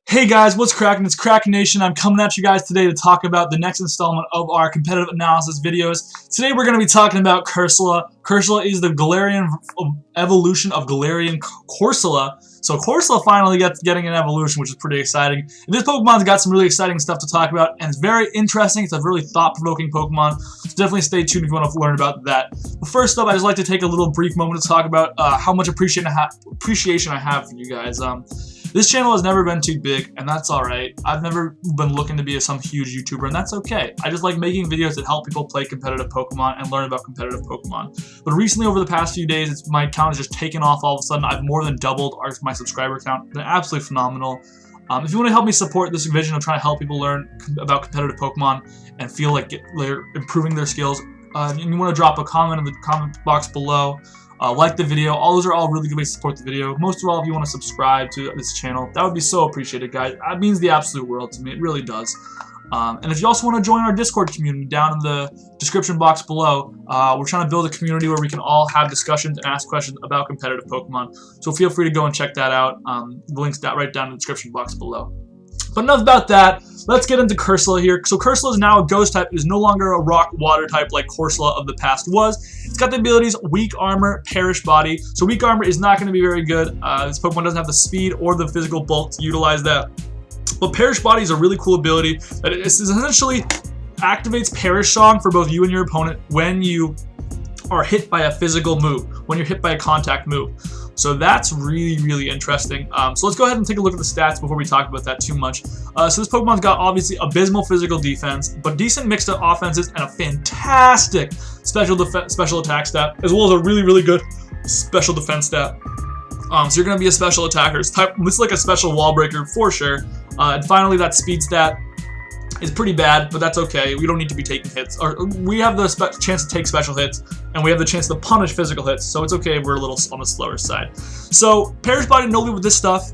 Hey guys, what's cracking? It's Krakenation. I'm coming at you guys today to talk about the next installment of our competitive analysis videos. Today we're going to be talking about Cursola. Cursola is the Galarian evolution of Galarian Corsola. So Corsola finally getting an evolution, which is pretty exciting. And this Pokemon's got some really exciting stuff to talk about, and it's very interesting. It's a really thought-provoking Pokemon, so definitely stay tuned if you want to learn about that. But first up, I'd just like to take a little brief moment to talk about how much appreciation I have for you guys. This channel has never been too big, and that's alright. I've never been looking to be some huge YouTuber, and that's okay. I just like making videos that help people play competitive Pokemon and learn about competitive Pokemon. But recently, over the past few days, my account has just taken off all of a sudden. I've more than doubled my subscriber count. It's been absolutely phenomenal. If you want to help me support this vision of trying to help people learn about competitive Pokemon and feel like they're improving their skills, and you want to drop a comment in the comment box below, like the video. All those are all really good ways to support the video. Most of all, if you want to subscribe to this channel, that would be so appreciated, guys. That means the absolute world to me. It really does. And if you also want to join our Discord community, down in the description box below, we're trying to build a community where we can all have discussions and ask questions about competitive Pokemon. So feel free to go and check that out. The link's right down in the description box below. But enough about that. Let's get into Cursola here. So Cursola is now a ghost type. It is no longer a rock water type like Corsola of the past was. It's got the abilities weak armor, perish body. So weak armor is not going to be very good. This Pokemon doesn't have the speed or the physical bulk to utilize that. But perish body is a really cool ability that essentially activates Perish Song for both you and your opponent when you are hit by a physical move, when you're hit by a contact move. So that's really, really interesting. So let's go ahead and take a look at the stats before we talk about that too much. So this Pokemon's got obviously abysmal physical defense, but decent mixed up offenses and a fantastic special attack stat, as well as a really, really good special defense stat. So you're going to be a special attacker. This is like a special wall breaker for sure. And finally, that speed stat is pretty bad, but that's okay. We don't need to be taking hits. Or we have the chance to take special hits, and we have the chance to punish physical hits, so it's okay if we're a little on the slower side. So, Perish Body, nobody with this stuff.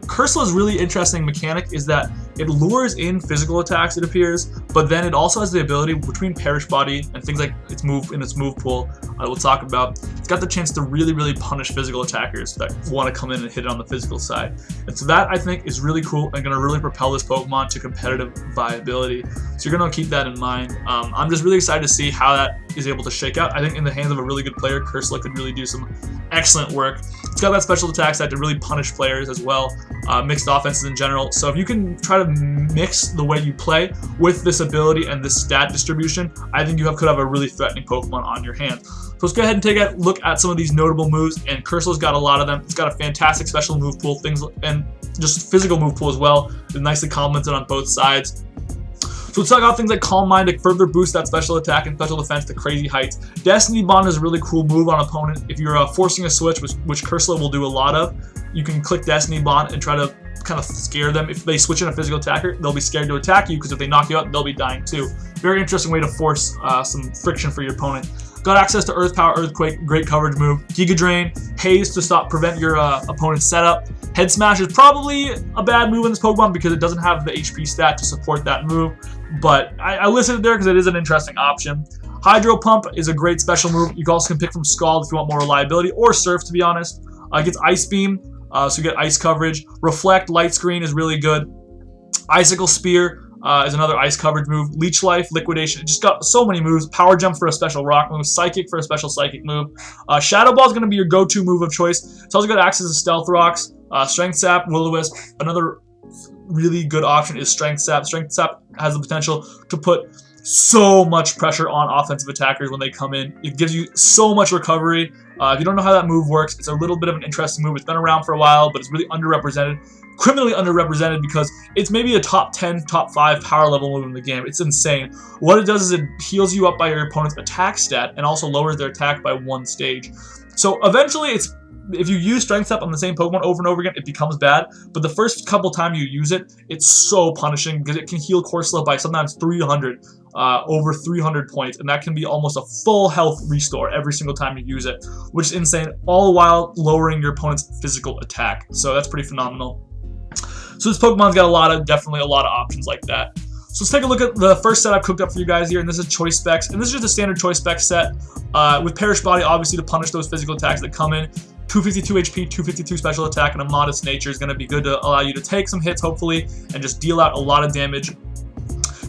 Cursola's really interesting mechanic is that it lures in physical attacks, it appears, but then it also has the ability between Perish Body and things like its move pool, we'll talk about. It's got the chance to really, really punish physical attackers that want to come in and hit it on the physical side. And so that, I think, is really cool and going to really propel this Pokemon to competitive viability. So you're going to keep that in mind. I'm just really excited to see how that is able to shake out. I think in the hands of a really good player, Cursola could really do some excellent work. It's got that special attack stat to really punish players as well, mixed offenses in general. So if you can try to mix the way you play with this ability and this stat distribution, I think you could have a really threatening Pokemon on your hands. So let's go ahead and take a look at some of these notable moves, and Cursola's got a lot of them. It's got a fantastic special move pool, and just physical move pool as well. It's nicely complemented on both sides. So let's talk about things like Calm Mind to further boost that special attack and special defense to crazy heights. Destiny Bond is a really cool move on opponent. If you're forcing a switch, which Cursola will do a lot of, you can click Destiny Bond and try to kind of scare them. If they switch in a physical attacker, they'll be scared to attack you, because if they knock you out, they'll be dying too. Very interesting way to force some friction for your opponent. Got access to Earth Power, Earthquake, great coverage move. Giga Drain, Haze to prevent your opponent's setup. Head Smash is probably a bad move in this Pokemon because it doesn't have the HP stat to support that move, but I listed it there because it is an interesting option. Hydro Pump is a great special move. You also can pick from Scald if you want more reliability, or Surf, to be honest. It gets Ice Beam, so you get ice coverage. Reflect, Light Screen is really good. Icicle Spear is another ice coverage move. Leech Life, Liquidation. It just got so many moves. Power Jump for a special rock move. Psychic for a special psychic move. Shadow Ball is going to be your go-to move of choice. It's also got access to Stealth Rocks. Strength Sap, Will-O-Wisp. Another really good option is Strength Sap. Strength Sap has the potential to put so much pressure on offensive attackers when they come in. It gives you so much recovery. If you don't know how that move works, it's a little bit of an interesting move. It's been around for a while, but it's really underrepresented. Criminally underrepresented, because it's maybe a top 10, top 5 power level move in the game. It's insane. What it does is it heals you up by your opponent's attack stat and also lowers their attack by 1 stage. So eventually, if you use Strength Up on the same Pokemon over and over again, it becomes bad. But the first couple times you use it, it's so punishing because it can heal Corsola by sometimes 300, over 300 points. And that can be almost a full health restore every single time you use it, which is insane, all while lowering your opponent's physical attack. So that's pretty phenomenal. So this Pokemon's got definitely a lot of options like that. So let's take a look at the first set I've cooked up for you guys here, and this is Choice Specs, and this is just a standard Choice Spec set with Perish Body, obviously, to punish those physical attacks that come in. 252 HP, 252 special attack, and a modest nature is going to be good to allow you to take some hits, hopefully, and just deal out a lot of damage.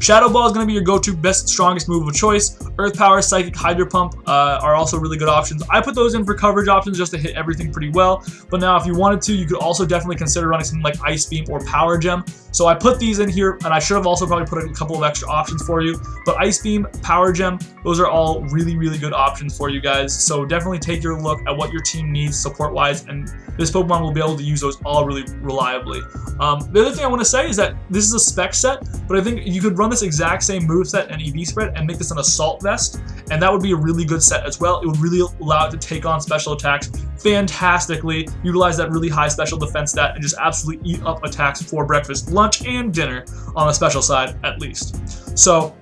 Shadow Ball is going to be your go-to best, strongest move of choice. Earth Power, Psychic, Hydro Pump are also really good options. I put those in for coverage options just to hit everything pretty well. But now if you wanted to, you could also definitely consider running something like Ice Beam or Power Gem. So I put these in here, and I should have also probably put a couple of extra options for you. But Ice Beam, Power Gem, those are all really, really good options for you guys. So definitely take your look at what your team needs support-wise, and this Pokemon will be able to use those all really reliably. The other thing I want to say is that this is a spec set, but I think you could run this exact same moveset and EV spread and make this an Assault Vest, and that would be a really good set as well. It would really allow it to take on special attacks fantastically, utilize that really high special defense stat, and just absolutely eat up attacks for breakfast, lunch, and dinner on the special side at least. So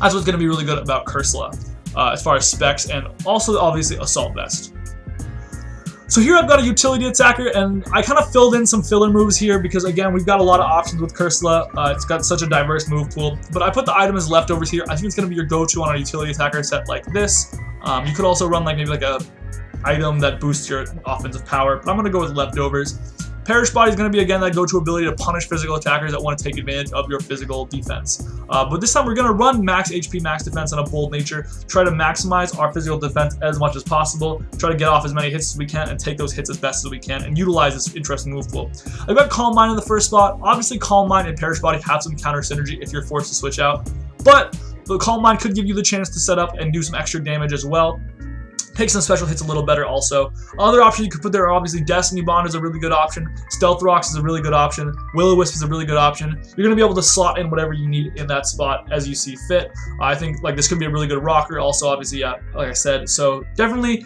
that's what's going to be really good about Cursola as far as specs, and also obviously Assault Vest. So here I've got a utility attacker, and I kind of filled in some filler moves here because, again, we've got a lot of options with Cursola. It's got such a diverse move pool, but I put the item as leftovers here. I think it's going to be your go-to on a utility attacker set like this. You could also run like maybe like a item that boosts your offensive power, but I'm going to go with leftovers. Perish Body is going to be, again, that go-to ability to punish physical attackers that want to take advantage of your physical defense. But this time we're going to run max HP, max defense, and a bold nature. Try to maximize our physical defense as much as possible. Try to get off as many hits as we can and take those hits as best as we can and utilize this interesting move pool. I've got Calm Mind in the first spot. Obviously, Calm Mind and Perish Body have some counter synergy if you're forced to switch out. But the Calm Mind could give you the chance to set up and do some extra damage as well. Take some special hits a little better also. Other options you could put there are obviously Destiny Bond is a really good option. Stealth Rocks is a really good option. Will-O-Wisp is a really good option. You're going to be able to slot in whatever you need in that spot as you see fit. I think like this could be a really good rocker also, obviously, yeah, like I said. So definitely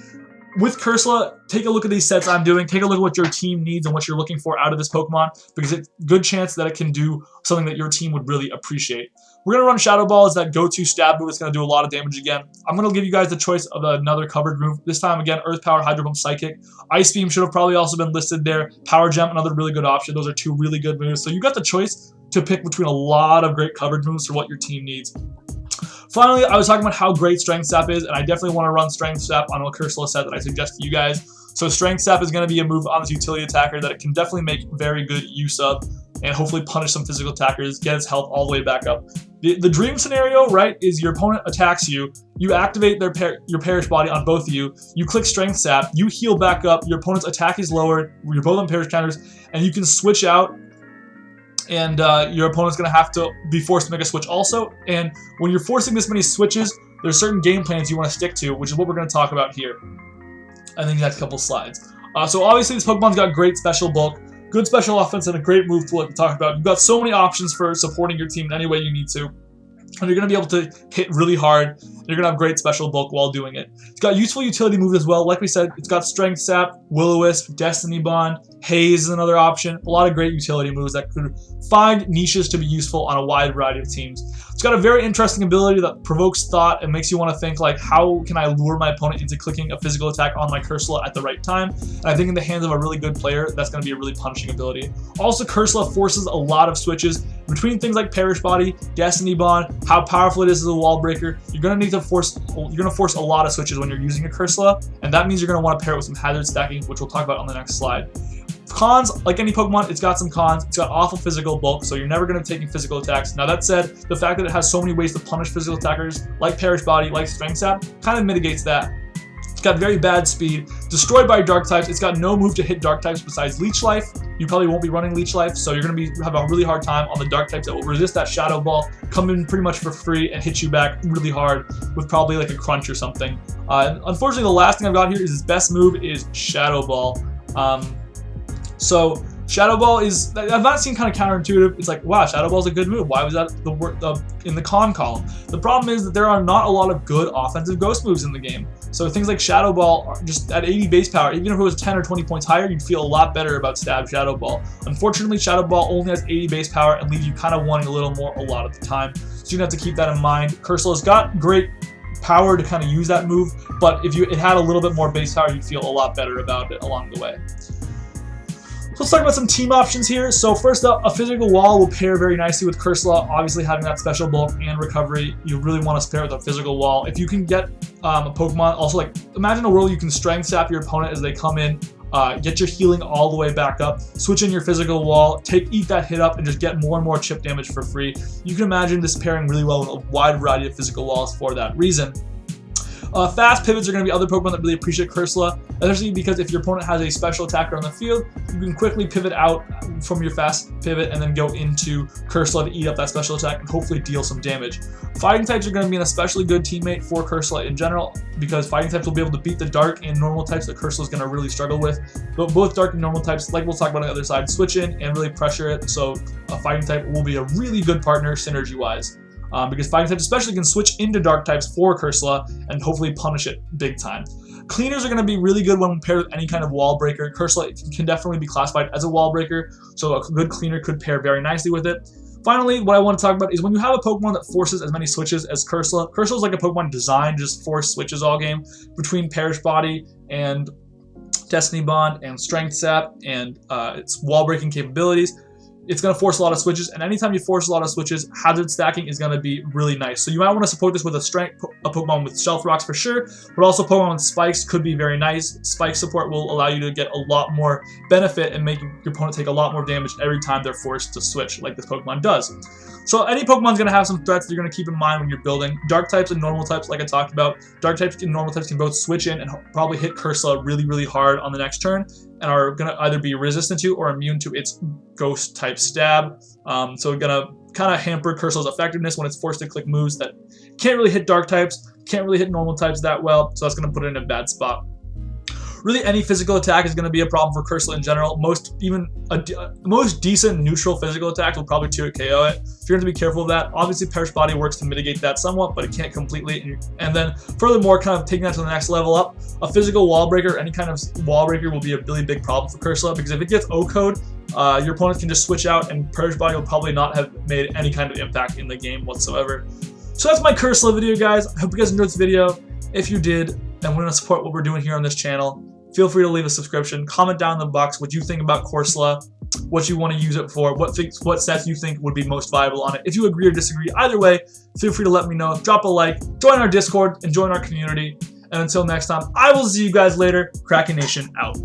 with Cursola, take a look at these sets I'm doing. Take a look at what your team needs and what you're looking for out of this Pokemon, because it's a good chance that it can do something that your team would really appreciate. We're going to run Shadow Ball as that go-to stab move. It's going to do a lot of damage again. I'm going to give you guys the choice of another covered move. This time, again, Earth Power, Hydro Pump, Psychic. Ice Beam should have probably also been listed there. Power Gem, another really good option. Those are two really good moves. So you got the choice to pick between a lot of great coverage moves for what your team needs. Finally, I was talking about how great Strength Sap is, and I definitely want to run Strength Sap on a Cursola set that I suggest to you guys. So Strength Sap is going to be a move on this utility attacker that it can definitely make very good use of, and hopefully punish some physical attackers, get its health all the way back up. The dream scenario, right, is your opponent attacks you, you activate your Perish Body on both of you, you click Strength Sap, you heal back up, your opponent's attack is lowered, you're both on Perish counters, and you can switch out, and your opponent's going to have to be forced to make a switch also. And when you're forcing this many switches, there's certain game plans you want to stick to, which is what we're going to talk about here in the next couple slides. So obviously this Pokemon's got great special bulk, good special offense, and a great move pool like we talked about. You've got so many options for supporting your team in any way you need to. And you're going to be able to hit really hard. You're going to have great special bulk while doing it. It's got useful utility moves as well. Like we said, it's got Strength Sap, Will-O-Wisp, Destiny Bond, Haze is another option. A lot of great utility moves that could find niches to be useful on a wide variety of teams. It's got a very interesting ability that provokes thought and makes you want to think, like, how can I lure my opponent into clicking a physical attack on my Cursola at the right time? And I think in the hands of a really good player, that's going to be a really punishing ability. Also, Cursola forces a lot of switches between things like Perish Body, Destiny Bond, how powerful it is as a wall breaker. You're going to force a lot of switches when you're using a Cursola, and that means you're going to want to pair it with some hazard stacking, which we'll talk about on the next slide. Cons, like any Pokemon, it's got some cons. It's got awful physical bulk, so you're never going to be taking physical attacks. Now that said, the fact that it has so many ways to punish physical attackers, like Perish Body, like Strength Sap, kind of mitigates that. It's got very bad speed, destroyed by dark types. It's got no move to hit dark types besides Leech Life. You probably won't be running Leech Life, so you're going to have a really hard time on the dark types that will resist that Shadow Ball, come in pretty much for free, and hit you back really hard with probably like a Crunch or something. Unfortunately, the last thing I've got here is his best move is Shadow Ball. So Shadow Ball is, I've not seen kind of counterintuitive. It's like, wow, Shadow Ball is a good move. Why was that in the con column? The problem is that there are not a lot of good offensive ghost moves in the game. So things like Shadow Ball are just at 80 base power. Even if it was 10 or 20 points higher, you'd feel a lot better about Stab Shadow Ball. Unfortunately, Shadow Ball only has 80 base power and leaves you kind of wanting a little more a lot of the time. So you're going to have to keep that in mind. Cursola's got great power to kind of use that move, but if it had a little bit more base power, you'd feel a lot better about it along the way. So let's talk about some team options here. So first up, a physical wall will pair very nicely with Cursola. Obviously, having that special bulk and recovery, you really want to pair with a physical wall. If you can get a Pokemon, also like imagine a world you can Strength Sap your opponent as they come in get your healing all the way back up, switch in your physical wall, eat that hit up, and just get more and more chip damage for free. You can imagine this pairing really well with a wide variety of physical walls for that reason. Fast pivots are going to be other Pokemon that really appreciate Cursola, especially because if your opponent has a special attacker on the field, you can quickly pivot out from your fast pivot and then go into Cursola to eat up that special attack and hopefully deal some damage. Fighting types are going to be an especially good teammate for Cursola in general, because fighting types will be able to beat the dark and normal types that Cursola is going to really struggle with. But both dark and normal types, like we'll talk about on the other side, switch in and really pressure it, so a fighting type will be a really good partner synergy-wise. Because fighting types especially can switch into dark types for Cursola and hopefully punish it big time. Cleaners are going to be really good when paired with any kind of wall breaker. Cursola can definitely be classified as a wall breaker, so a good cleaner could pair very nicely with it. Finally, what I want to talk about is when you have a Pokemon that forces as many switches as Cursola. Cursola is like a Pokemon designed to just force switches all game between Perish Body and Destiny Bond and Strength Sap and its wall breaking capabilities. It's going to force a lot of switches, and anytime you force a lot of switches, hazard stacking is going to be really nice. So you might want to support this with a Pokemon with Stealth Rocks for sure, but also Pokemon with Spikes could be very nice. Spike support will allow you to get a lot more benefit and make your opponent take a lot more damage every time they're forced to switch, like this Pokemon does. So any Pokemon's going to have some threats that you're going to keep in mind when you're building. Dark types and normal types, like I talked about. Dark types and normal types can both switch in and probably hit Cursola really, really hard on the next turn, and are going to either be resistant to or immune to its ghost type stab. So going to kind of hamper Cursola's effectiveness when it's forced to click moves that can't really hit dark types, can't really hit normal types that well, so that's going to put it in a bad spot. Really, any physical attack is going to be a problem for Cursola in general. Most decent neutral physical attacks will probably 2-hit KO it. So you're going to be careful of that. Obviously, Perish Body works to mitigate that somewhat, but it can't completely. And then, furthermore, kind of taking that to the next level up, a physical wall breaker, any kind of wall breaker will be a really big problem for Cursola, because if it gets O-code, your opponent can just switch out, and Perish Body will probably not have made any kind of impact in the game whatsoever. So that's my Cursola video, guys. I hope you guys enjoyed this video. If you did, and want to support what we're doing here on this channel, feel free to leave a subscription. Comment down in the box what you think about Corsola, what you want to use it for, what sets you think would be most viable on it. If you agree or disagree, either way, feel free to let me know. Drop a like, join our Discord, and join our community. And until next time, I will see you guys later. Krakenation out.